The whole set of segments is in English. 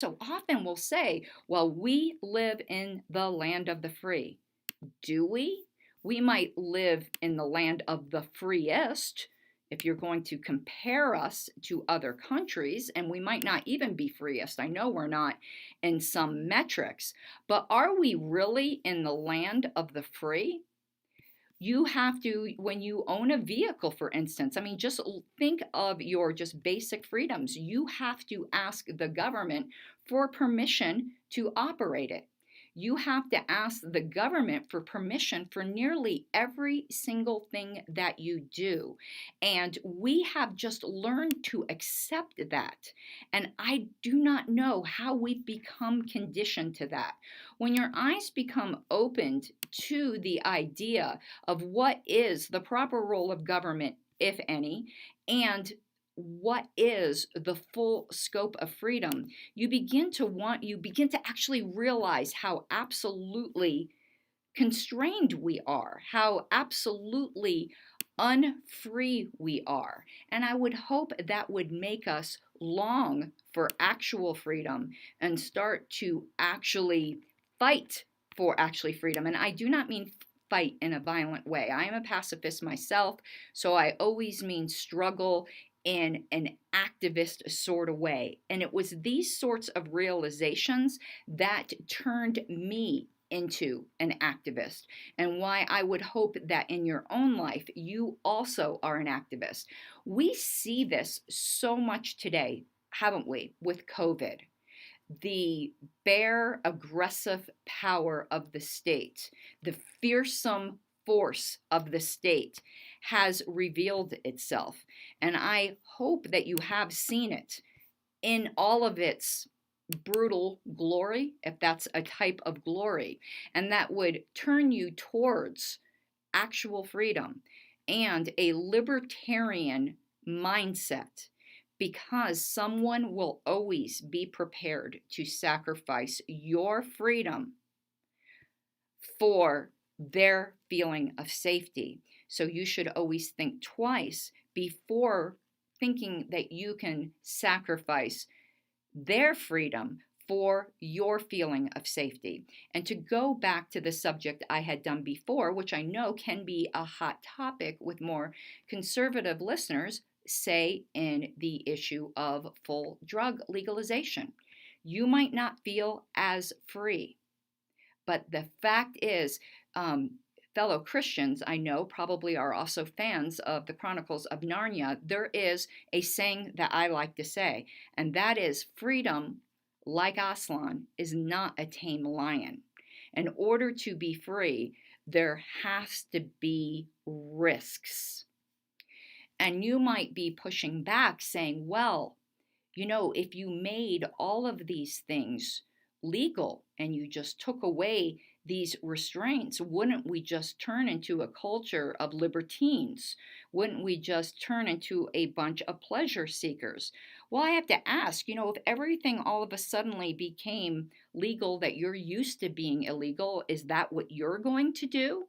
So often we'll say, well, we live in the land of the free. Do we? We might live in the land of the freest if you're going to compare us to other countries, and we might not even be freest. I know we're not in some metrics, but are we really in the land of the free? You have to, when you own a vehicle, for instance, I mean, just think of your just basic freedoms. You have to ask the government for permission to operate it. You have to ask the government for permission for nearly every single thing that you do. And we have just learned to accept that. And I do not know how we've become conditioned to that. When your eyes become opened to the idea of what is the proper role of government, if any, and what is the full scope of freedom, you begin to actually realize how absolutely constrained we are, how absolutely unfree we are. And I would hope that would make us long for actual freedom and start to actually fight for actually freedom. And I do not mean fight in a violent way. I am a pacifist myself, so I always mean struggle in an activist sort of way. And it was these sorts of realizations that turned me into an activist, and why I would hope that in your own life you also are an activist. We see this so much today, haven't we, with COVID? The bare, aggressive power of the state, the fearsome force of the state has revealed itself. And I hope that you have seen it in all of its brutal glory, if that's a type of glory, and that would turn you towards actual freedom and a libertarian mindset, because someone will always be prepared to sacrifice your freedom for their feeling of safety. So you should always think twice before thinking that you can sacrifice their freedom for your feeling of safety. And to go back to the subject I had done before, which I know can be a hot topic with more conservative listeners, say in the issue of full drug legalization. You might not feel as free, but the fact is, fellow Christians I know probably are also fans of the Chronicles of Narnia. There is a saying that I like to say, and that is freedom, like Aslan, is not a tame lion. In order to be free, there has to be risks. And you might be pushing back saying, well, if you made all of these things legal and you just took away these restraints, wouldn't we just turn into a culture of libertines? Wouldn't we just turn into a bunch of pleasure seekers? Well, I have to ask, if everything all of a sudden became legal that you're used to being illegal, is that what you're going to do?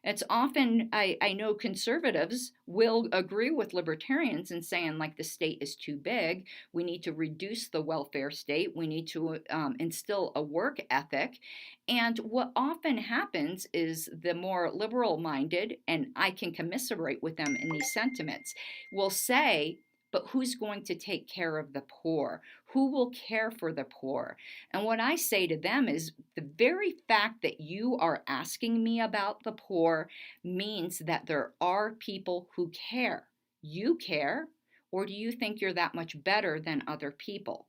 It's often, I know conservatives will agree with libertarians in saying, like, the state is too big. We need to reduce the welfare state. We need to instill a work ethic. And what often happens is the more liberal minded, and I can commiserate with them in these sentiments, will say, but who's going to take care of the poor? Who will care for the poor? And what I say to them is the very fact that you are asking me about the poor means that there are people who care. You care, or do you think you're that much better than other people?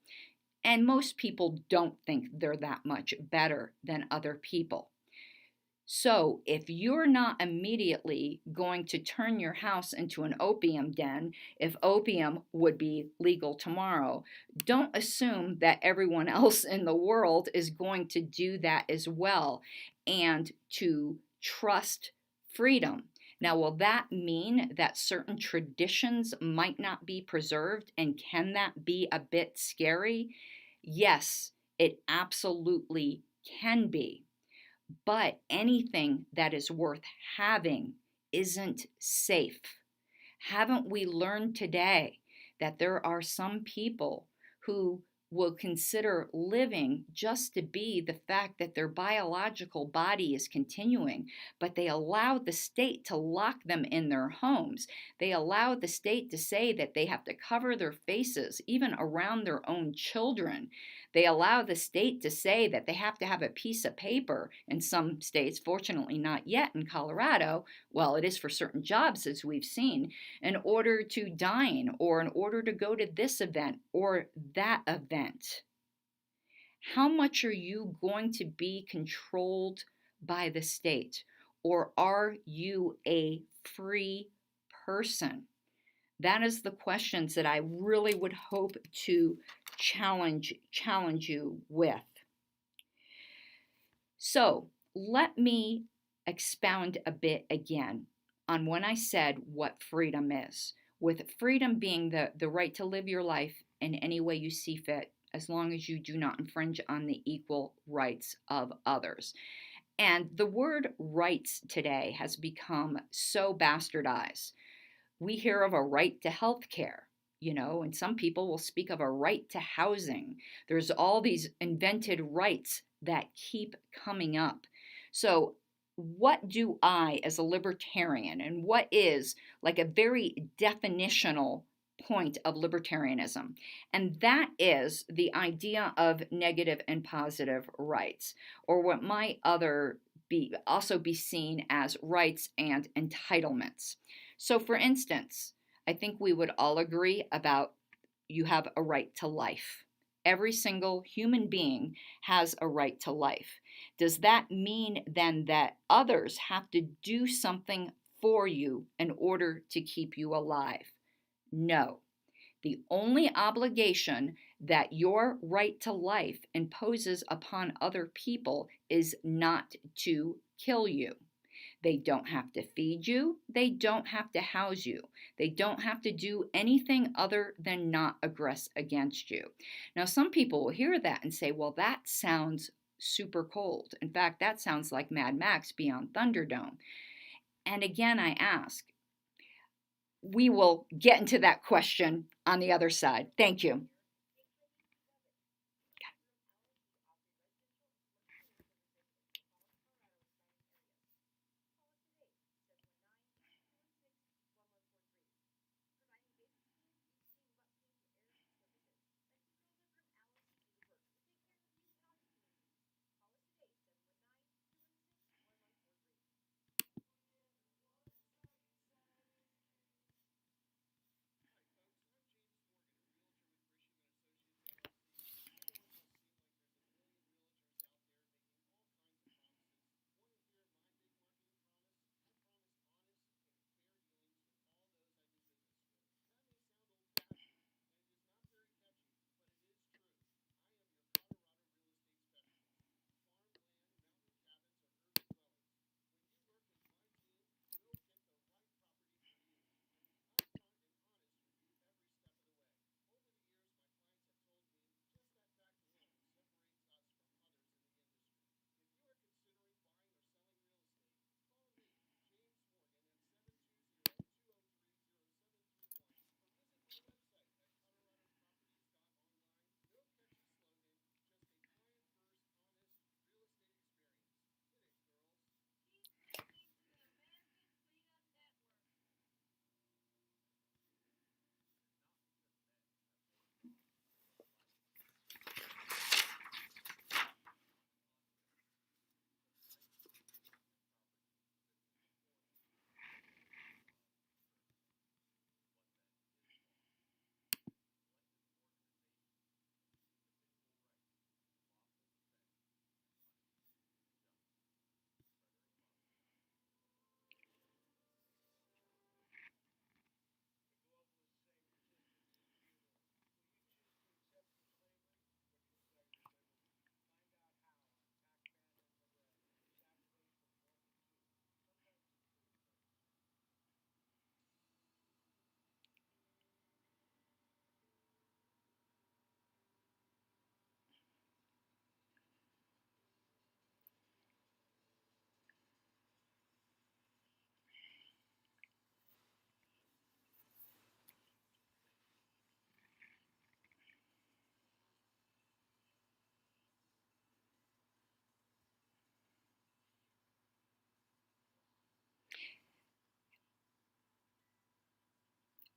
And most people don't think they're that much better than other people. So, if you're not immediately going to turn your house into an opium den, if opium would be legal tomorrow, don't assume that everyone else in the world is going to do that as well, and to trust freedom. Now, will that mean that certain traditions might not be preserved, and can that be a bit scary? Yes, it absolutely can be. But anything that is worth having isn't safe. Haven't we learned today that there are some people who will consider living just to be the fact that their biological body is continuing, but they allow the state to lock them in their homes. They allow the state to say that they have to cover their faces, even around their own children. They allow the state to say that they have to have a piece of paper in some states, fortunately not yet in Colorado. Well, it is for certain jobs, as we've seen, in order to dine or in order to go to this event or that event. How much are you going to be controlled by the state? Or are you a free person? That is the questions that I really would hope to challenge you with. So let me expound a bit again on when I said what freedom is, with freedom being the right to live your life in any way you see fit, as long as you do not infringe on the equal rights of others. And the word rights today has become so bastardized. We hear of a right to health care, and some people will speak of a right to housing. There's all these invented rights that keep coming up. So what do I, as a libertarian, and what is like a very definitional point of libertarianism? And that is the idea of negative and positive rights, or what might also be seen as rights and entitlements. So for instance, I think we would all agree about you have a right to life. Every single human being has a right to life. Does that mean then that others have to do something for you in order to keep you alive? No. The only obligation that your right to life imposes upon other people is not to kill you. They don't have to feed you. They don't have to house you. They don't have to do anything other than not aggress against you. Now, some people will hear that and say, well, that sounds super cold. In fact, that sounds like Mad Max Beyond Thunderdome. And again, I ask, we will get into that question on the other side. Thank you.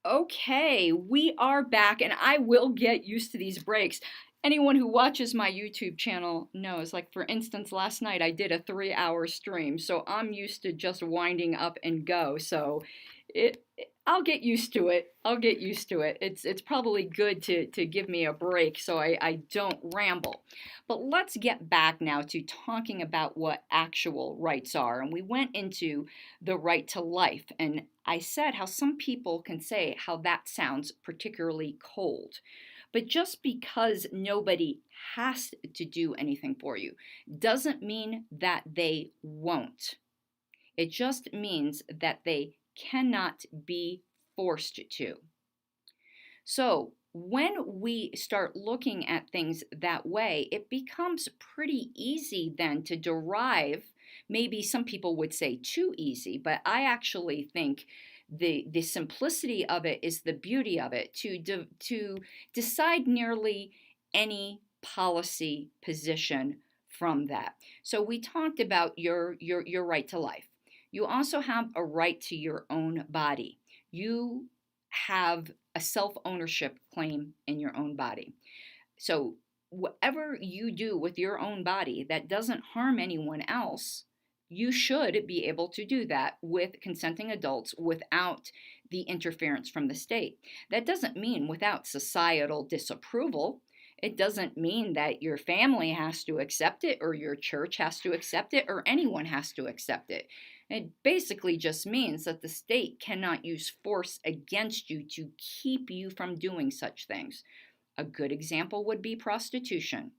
Okay, we are back, and I will get used to these breaks. Anyone who watches my YouTube channel knows, like for instance, last night I did a 3-hour stream, so I'm used to just winding up and go. So I'll get used to it. I'll get used to it. It's probably good to give me a break so I don't ramble. But let's get back now to talking about what actual rights are. And we went into the right to life. And I said how some people can say how that sounds particularly cold. But just because nobody has to do anything for you doesn't mean that they won't. It just means that they cannot be forced to. So, when we start looking at things that way, it becomes pretty easy then to derive, maybe some people would say too easy, but I actually think the simplicity of it is the beauty of it to decide nearly any policy position from that. So we talked about your right to life. You also have a right to your own body. You have a self ownership claim in your own body. So, whatever you do with your own body that doesn't harm anyone else, you should be able to do that with consenting adults without the interference from the state. That doesn't mean without societal disapproval. It doesn't mean that your family has to accept it or your church has to accept it or anyone has to accept it. It basically just means that the state cannot use force against you to keep you from doing such things. A good example would be prostitution.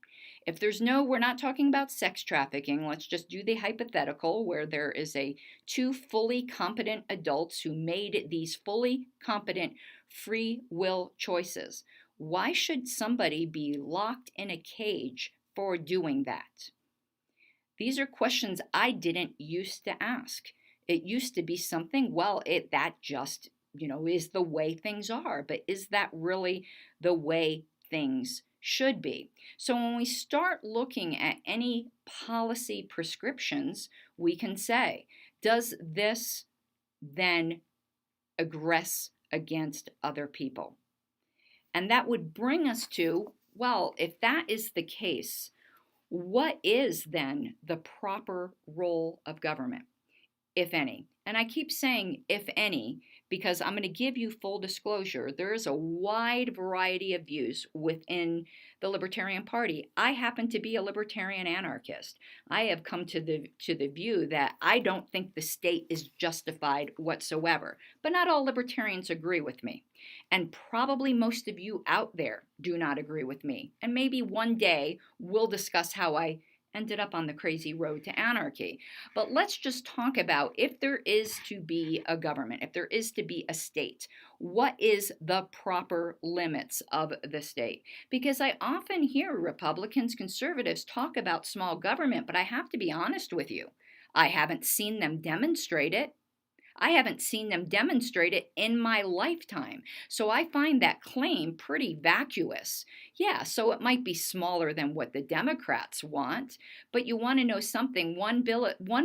If there's no, we're not talking about sex trafficking, let's just do the hypothetical where there is two fully competent adults who made these fully competent free will choices. Why should somebody be locked in a cage for doing that? These are questions I didn't used to ask. It used to be something, well, that just, is the way things are. But is that really the way things should be? So when we start looking at any policy prescriptions, we can say, does this then aggress against other people? And that would bring us to, well, if that is the case, what is then the proper role of government, if any? And I keep saying if any because I'm going to give you full disclosure. There is a wide variety of views within the Libertarian Party. I happen to be a libertarian anarchist. I have come to the view that I don't think the state is justified whatsoever. But not all libertarians agree with me. And probably most of you out there do not agree with me. And maybe one day we'll discuss how I ended up on the crazy road to anarchy. But let's just talk about if there is to be a government, if there is to be a state, what is the proper limits of the state? Because I often hear Republicans, conservatives talk about small government, but I have to be honest with you. I haven't seen them demonstrate it. I haven't seen them demonstrate it in my lifetime. So I find that claim pretty vacuous. Yeah, so it might be smaller than what the Democrats want, but you want to know something, one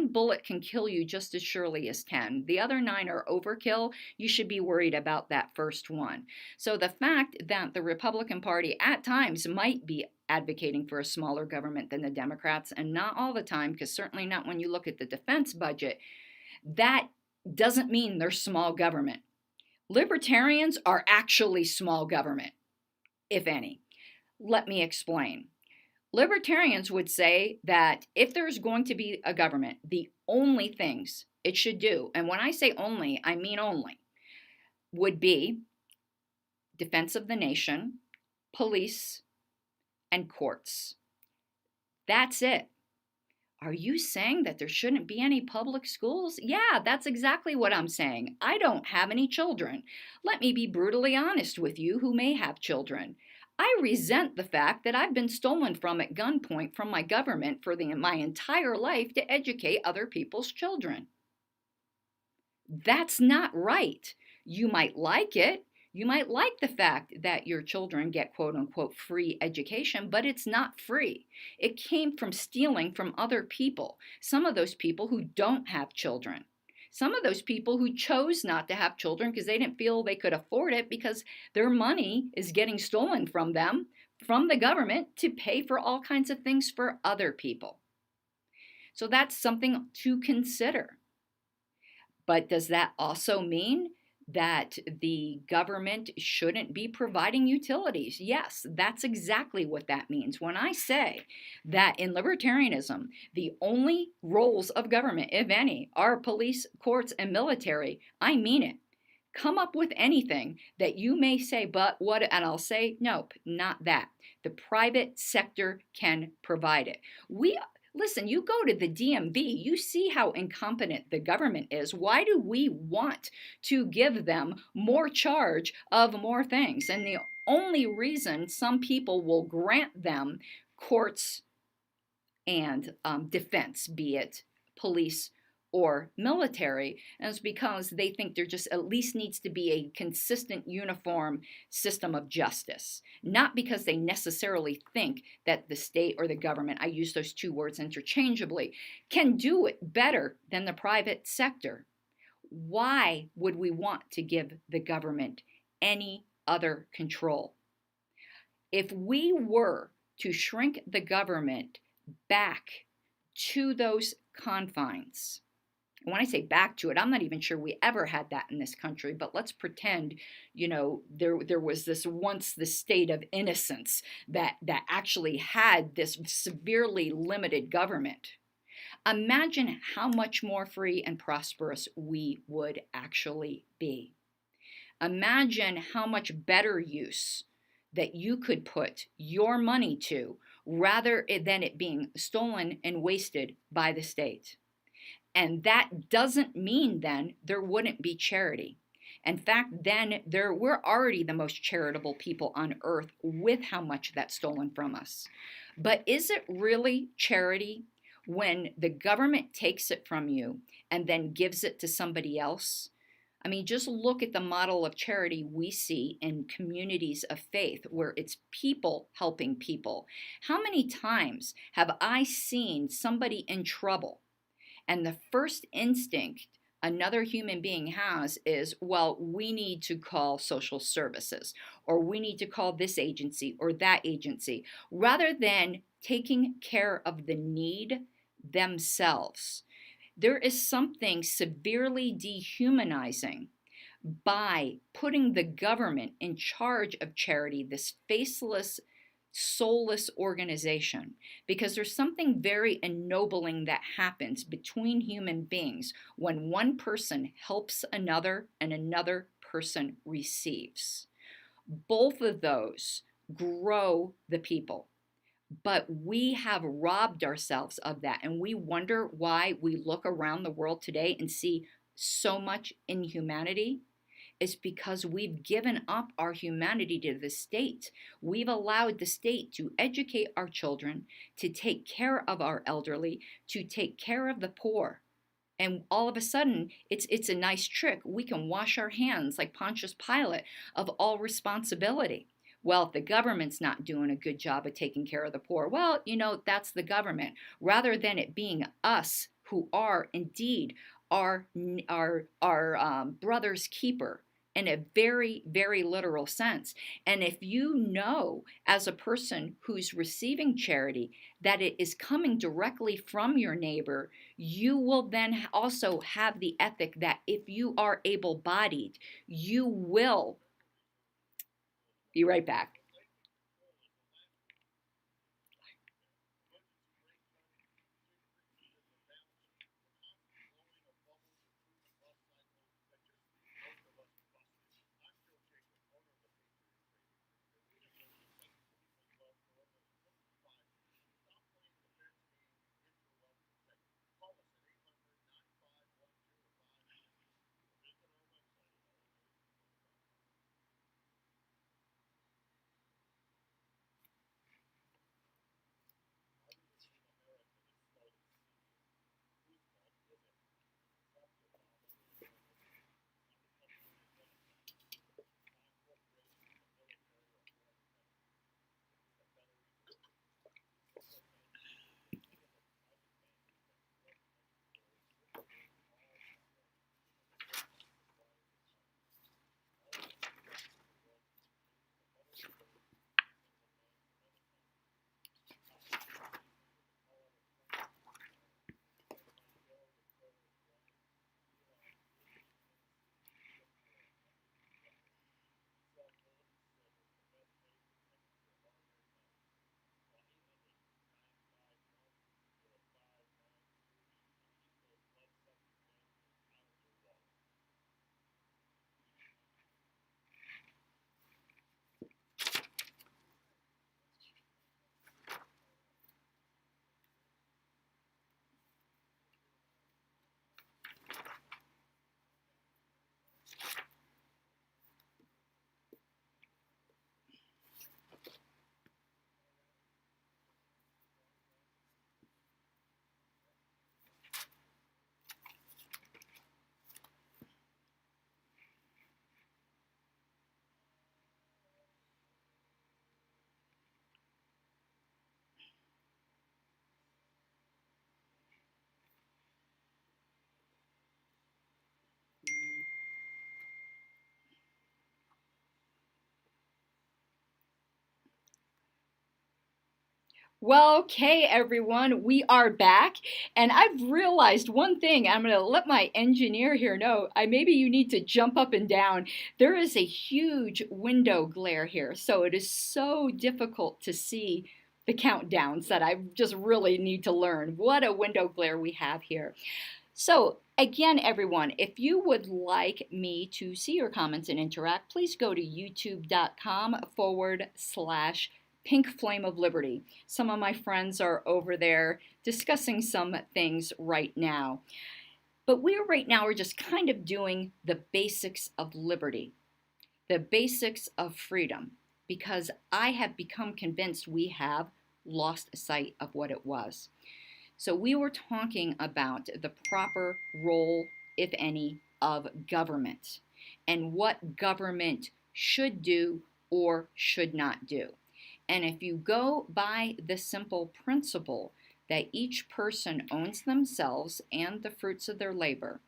bullet can kill you just as surely as 10. The other 9 are overkill. You should be worried about that first one. So the fact that the Republican Party at times might be advocating for a smaller government than the Democrats, and not all the time, because certainly not when you look at the defense budget, that doesn't mean they're small government. Libertarians are actually small government, if any. Let me explain. Libertarians would say that if there's going to be a government, the only things it should do, and when I say only, I mean only, would be defense of the nation, police, and courts. That's it. Are you saying that there shouldn't be any public schools? Yeah, that's exactly what I'm saying. I don't have any children. Let me be brutally honest with you who may have children. I resent the fact that I've been stolen from at gunpoint from my government for my entire life to educate other people's children. That's not right. You might like it. You might like the fact that your children get quote unquote free education, but it's not free. It came from stealing from other people, some of those people who don't have children. Some of those people who chose not to have children because they didn't feel they could afford it because their money is getting stolen from them, from the government, to pay for all kinds of things for other people. So that's something to consider. But does that also mean that the government shouldn't be providing utilities? Yes, that's exactly what that means. When I say that in libertarianism, the only roles of government, if any, are police, courts, and military, I mean it. Come up with anything that you may say, but what, and I'll say, nope, not that. The private sector can provide it. Listen, you go to the DMV, you see how incompetent the government is. Why do we want to give them more charge of more things? And the only reason some people will grant them courts and defense, be it police or military, is because they think there just at least needs to be a consistent, uniform system of justice. Not because they necessarily think that the state or the government, I use those two words interchangeably, can do it better than the private sector. Why would we want to give the government any other control? If we were to shrink the government back to those confines, when I say back to it, I'm not even sure we ever had that in this country, but let's pretend, there was this once the state of innocence that actually had this severely limited government. Imagine how much more free and prosperous we would actually be. Imagine how much better use that you could put your money to rather than it being stolen and wasted by the state. And that doesn't mean then there wouldn't be charity. In fact, then we're already the most charitable people on earth with how much that's stolen from us. But is it really charity when the government takes it from you and then gives it to somebody else? I mean, just look at the model of charity we see in communities of faith where it's people helping people. How many times have I seen somebody in trouble and the first instinct another human being has is, well, we need to call social services, or we need to call this agency or that agency, rather than taking care of the need themselves? There is something severely dehumanizing by putting the government in charge of charity, this faceless, soulless organization, because there's something very ennobling that happens between human beings when one person helps another and another person receives. Both of those grow the people. But we have robbed ourselves of that, and we wonder why we look around the world today and see so much inhumanity. It's because we've given up our humanity to the state. We've allowed the state to educate our children, to take care of our elderly, to take care of the poor. And all of a sudden, it's a nice trick. We can wash our hands like Pontius Pilate of all responsibility. Well, if the government's not doing a good job of taking care of the poor, well, that's the government. Rather than it being us who are indeed our brother's keeper in a very, very literal sense. And if you know, as a person who's receiving charity, that it is coming directly from your neighbor, you will then also have the ethic that if you are able-bodied, you will be right back. Well, okay, everyone, we are back, and I've realized one thing. I'm going to let my engineer here know. Maybe you need to jump up and down. There is a huge window glare here, so it is so difficult to see the countdowns that I just really need to learn. What a window glare we have here. So, again, everyone, if you would like me to see your comments and interact, please go to youtube.com/Pink Flame of Liberty. Some of my friends are over there discussing some things right now. But we right now are just kind of doing the basics of liberty, the basics of freedom, because I have become convinced we have lost sight of what it was. So we were talking about the proper role, if any, of government and what government should do or should not do. And if you go by the simple principle that each person owns themselves and the fruits of their labor,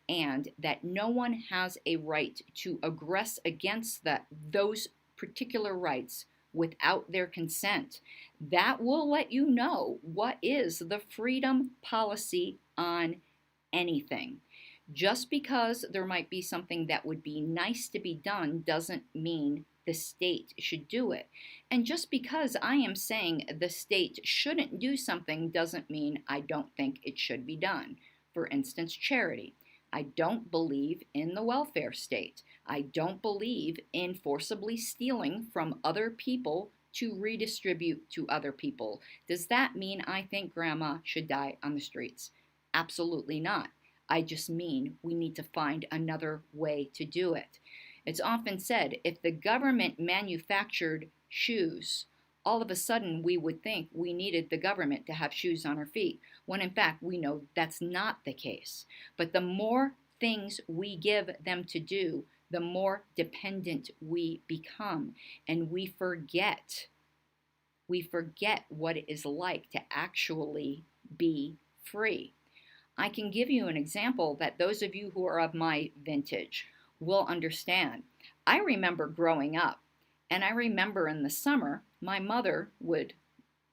and that no one has a right to aggress against those particular rights without their consent, that will let you know what is the freedom policy on anything. Just because there might be something that would be nice to be done doesn't mean the state should do it. And just because I am saying the state shouldn't do something doesn't mean I don't think it should be done. For instance, charity. I don't believe in the welfare state. I don't believe in forcibly stealing from other people to redistribute to other people. Does that mean I think grandma should die on the streets? Absolutely not. I just mean we need to find another way to do it. It's often said if the government manufactured shoes, all of a sudden we would think we needed the government to have shoes on our feet, when in fact we know that's not the case. But the more things we give them to do, the more dependent we become, and we forget what it is like to actually be free. I can give you an example that those of you who are of my vintage will understand. I remember growing up, and I remember in the summer, my mother would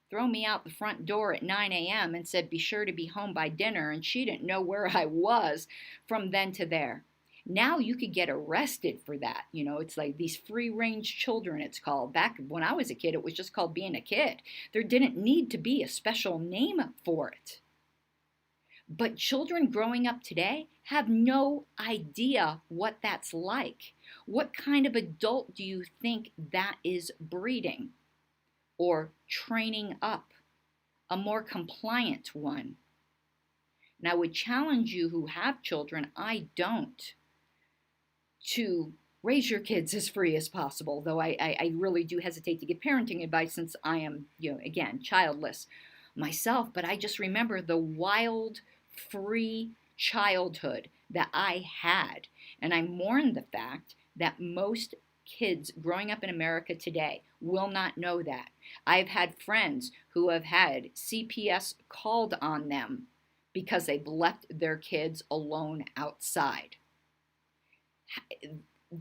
throw me out the front door at 9 a.m. and said, be sure to be home by dinner, and she didn't know where I was from then to there. Now you could get arrested for that. You know, it's like these free-range children, it's called. Back when I was a kid, it was just called being a kid. There didn't need to be a special name for it. But children growing up today have no idea what that's like. What kind of adult do you think that is breeding or training up? A more compliant one. And I would challenge you who have children, I don't, to raise your kids as free as possible, though I really do hesitate to give parenting advice since I am, again, childless myself. But I just remember the wild, free childhood that I had. And I mourn the fact that most kids growing up in America today will not know that. I've had friends who have had CPS called on them because they've left their kids alone outside.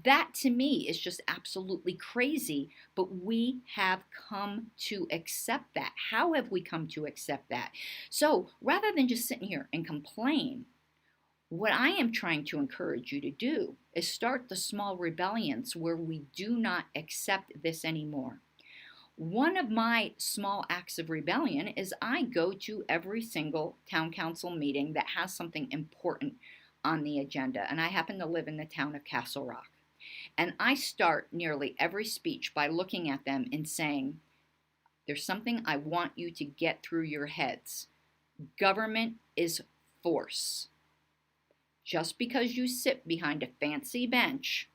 That to me is just absolutely crazy, but we have come to accept that. How have we come to accept that? So rather than just sitting here and complain, what I am trying to encourage you to do is start the small rebellions where we do not accept this anymore. One of my small acts of rebellion is I go to every single town council meeting that has something important on the agenda, and I happen to live in the town of Castle Rock. And I start nearly every speech by looking at them and saying, there's something I want you to get through your heads. Government is force. Just because you sit behind a fancy bench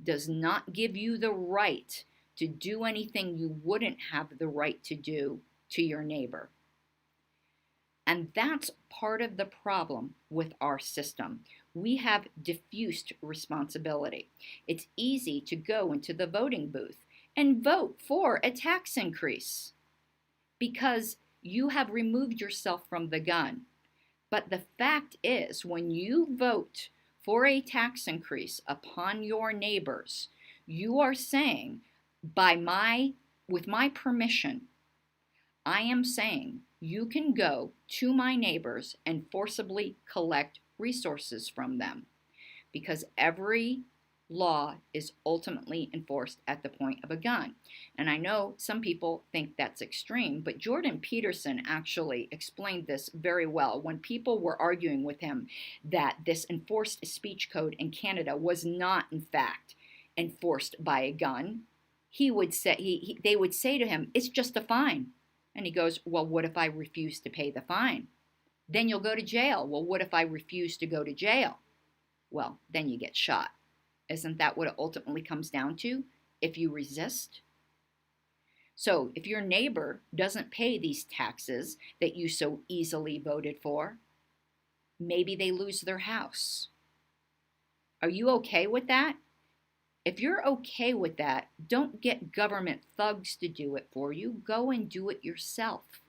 does not give you the right to do anything you wouldn't have the right to do to your neighbor. And that's part of the problem with our system. We have diffused responsibility. It's easy to go into the voting booth and vote for a tax increase because you have removed yourself from the gun. But the fact is, when you vote for a tax increase upon your neighbors, you are saying, with my permission, I am saying you can go to my neighbors and forcibly collect resources from them because every law is ultimately enforced at the point of a gun. And I know some people think that's extreme, but Jordan Peterson actually explained this very well when people were arguing with him that this enforced speech code in Canada was not, in fact, enforced by a gun. He would say they would say to him, "It's just a fine." And he goes, "Well, what if I refuse to pay the fine?" "Then you'll go to jail." "Well, what if I refuse to go to jail?" "Well, then you get shot." Isn't that what it ultimately comes down to if you resist? So if your neighbor doesn't pay these taxes that you so easily voted for, maybe they lose their house. Are you okay with that? If you're okay with that, don't get government thugs to do it for you. Go and do it yourself.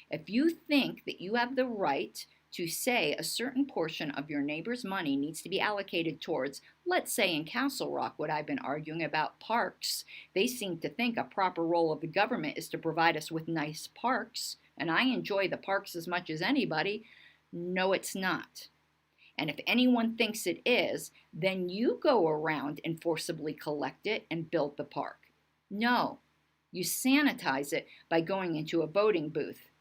If you think that you have the right to say a certain portion of your neighbor's money needs to be allocated towards, let's say in Castle Rock, what I've been arguing about parks, they seem to think a proper role of the government is to provide us with nice parks, and I enjoy the parks as much as anybody. No, it's not. And if anyone thinks it is, then you go around and forcibly collect it and build the park. No, you sanitize it by going into a voting booth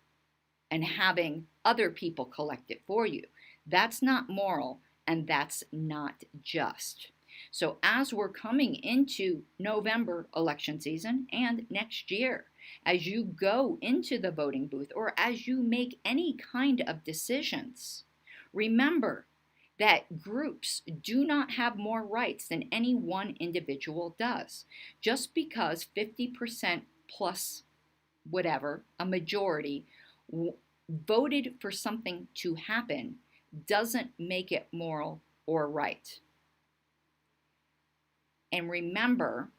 and having other people collect it for you. That's not moral and that's not just. So as we're coming into November election season and next year, as you go into the voting booth or as you make any kind of decisions, remember that groups do not have more rights than any one individual does. Just because 50% plus whatever, a majority, voted for something to happen doesn't make it moral or right. And remember,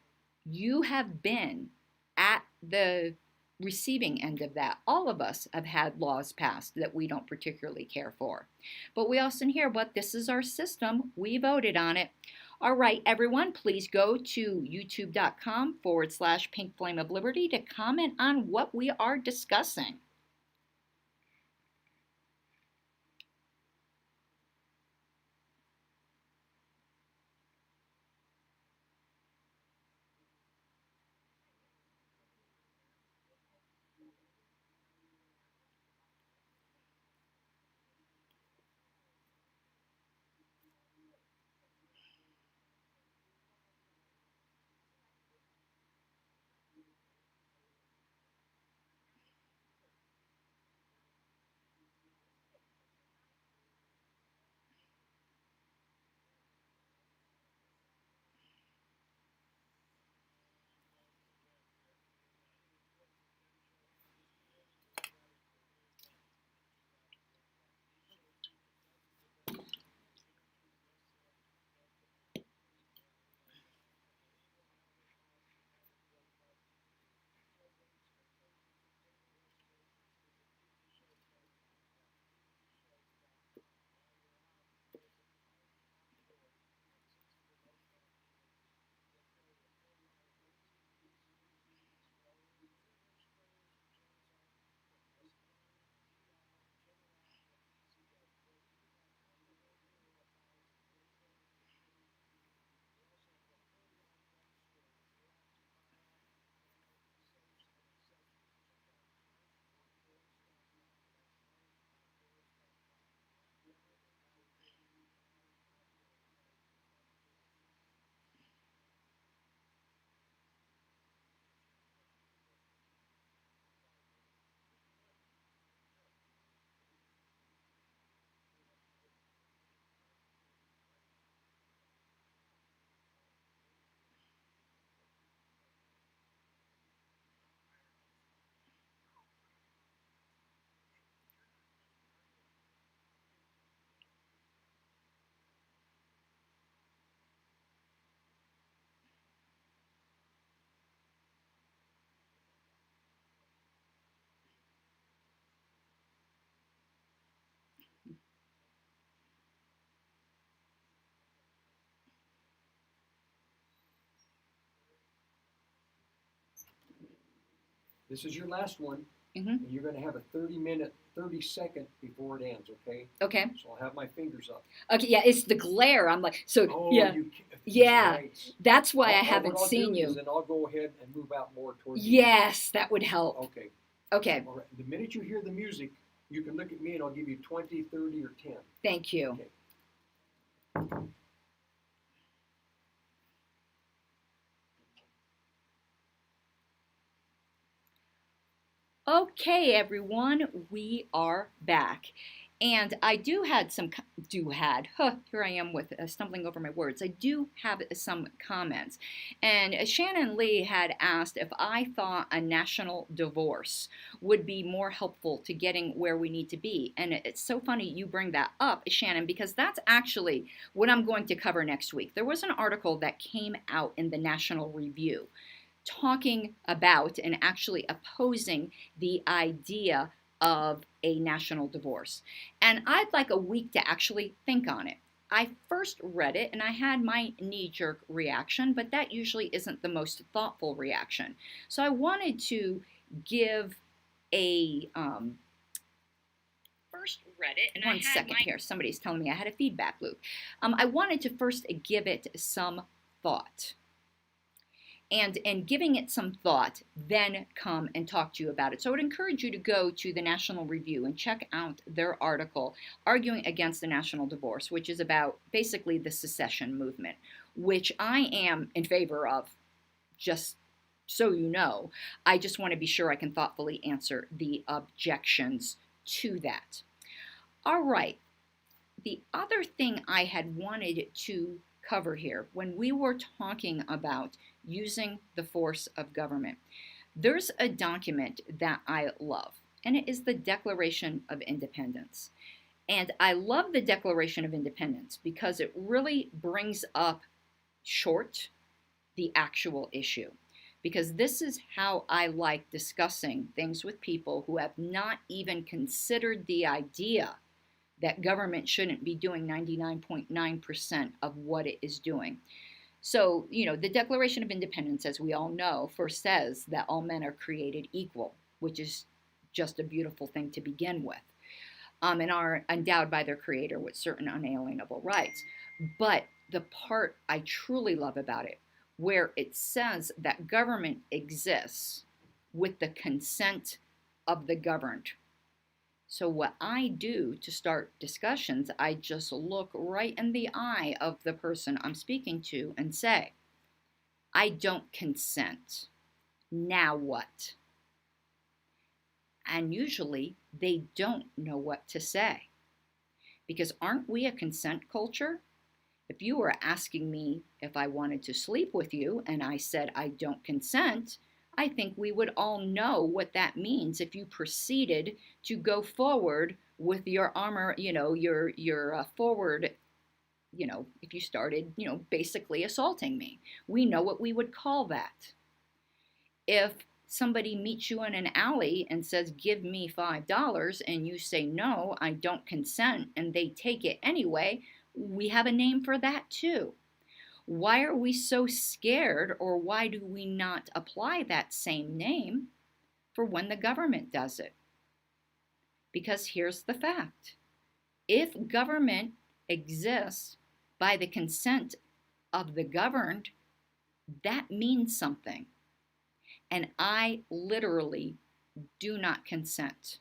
you have been at the receiving end of that. All of us have had laws passed that we don't particularly care for. But we often hear, but this is our system. We voted on it. All right, everyone, please go to youtube.com/Pink Flame of Liberty to comment on what we are discussing. This is your last one, Mm-hmm. and you're going to have a 30-minute, 30-second before it ends, okay? Okay. So I'll have my fingers up. Okay. Yeah, it's the glare. I'm like, so Oh, yeah, you can't. yeah. Lights. That's why I What haven't I'll seen do you. is then I'll go ahead and move out more towards the Yes, that would help. Okay. Okay. All right. The minute you hear the music, you can look at me and I'll give you 20, 30, or 10. Thank you. Okay. Okay, everyone, we are back. And I here I am with stumbling over my words. I do have some comments. And Shannon Lee had asked if I thought a national divorce would be more helpful to getting where we need to be. And it's so funny you bring that up, Shannon, because that's actually what I'm going to cover next week. There was an article that came out in the National Review talking about and actually opposing the idea of a national divorce. And I'd like a week to actually think on it. I first read it and I had my knee jerk reaction, but that usually isn't the most thoughtful reaction. So I wanted to give a first read it and one second here. Somebody's telling me I had a feedback loop. I wanted to first give it some thought. And giving it some thought, then come and talk to you about it. So I would encourage you to go to the National Review and check out their article arguing against the national divorce, which is about basically the secession movement, which I am in favor of, just so you know. I just want to be sure I can thoughtfully answer the objections to that. All right. The other thing I had wanted to cover here when we were talking about using the force of government, there's a document that I love, and it is the Declaration of Independence. And I love the Declaration of Independence because it really brings up short the actual issue. Because this is how I like discussing things with people who have not even considered the idea that government shouldn't be doing 99.9% of what it is doing. So, the Declaration of Independence, as we all know, first says that all men are created equal, which is just a beautiful thing to begin with, and are endowed by their Creator with certain unalienable rights. But the part I truly love about it, where it says that government exists with the consent of the governed. So what I do to start discussions, I just look right in the eye of the person I'm speaking to and say, I don't consent. Now what? And usually they don't know what to say. Because aren't we a consent culture? If you were asking me if I wanted to sleep with you and I said I don't consent, I think we would all know what that means if you proceeded to go forward with your armor, your forward, if you started, basically assaulting me. We know what we would call that. If somebody meets you in an alley and says, give me $5, and you say, no, I don't consent, and they take it anyway, we have a name for that too. Why are we so scared, or why do we not apply that same name for when the government does it? Because here's the fact. If government exists by the consent of the governed, that means something. And I literally do not consent.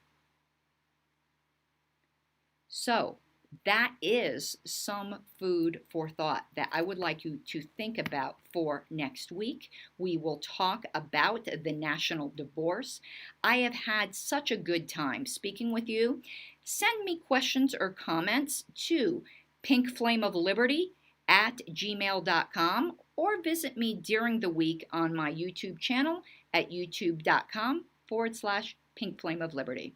So, that is some food for thought that I would like you to think about for next week. We will talk about the national divorce. I have had such a good time speaking with you. Send me questions or comments to pinkflameofliberty@gmail.com or visit me during the week on my YouTube channel at youtube.com/pinkflameofliberty.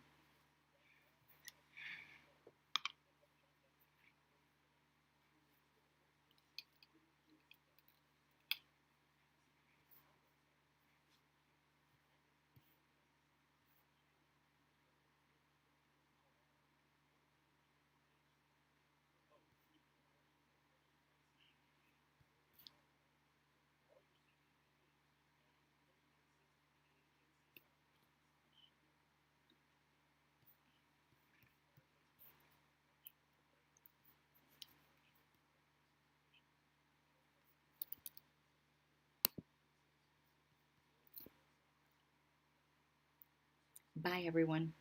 Bye, everyone.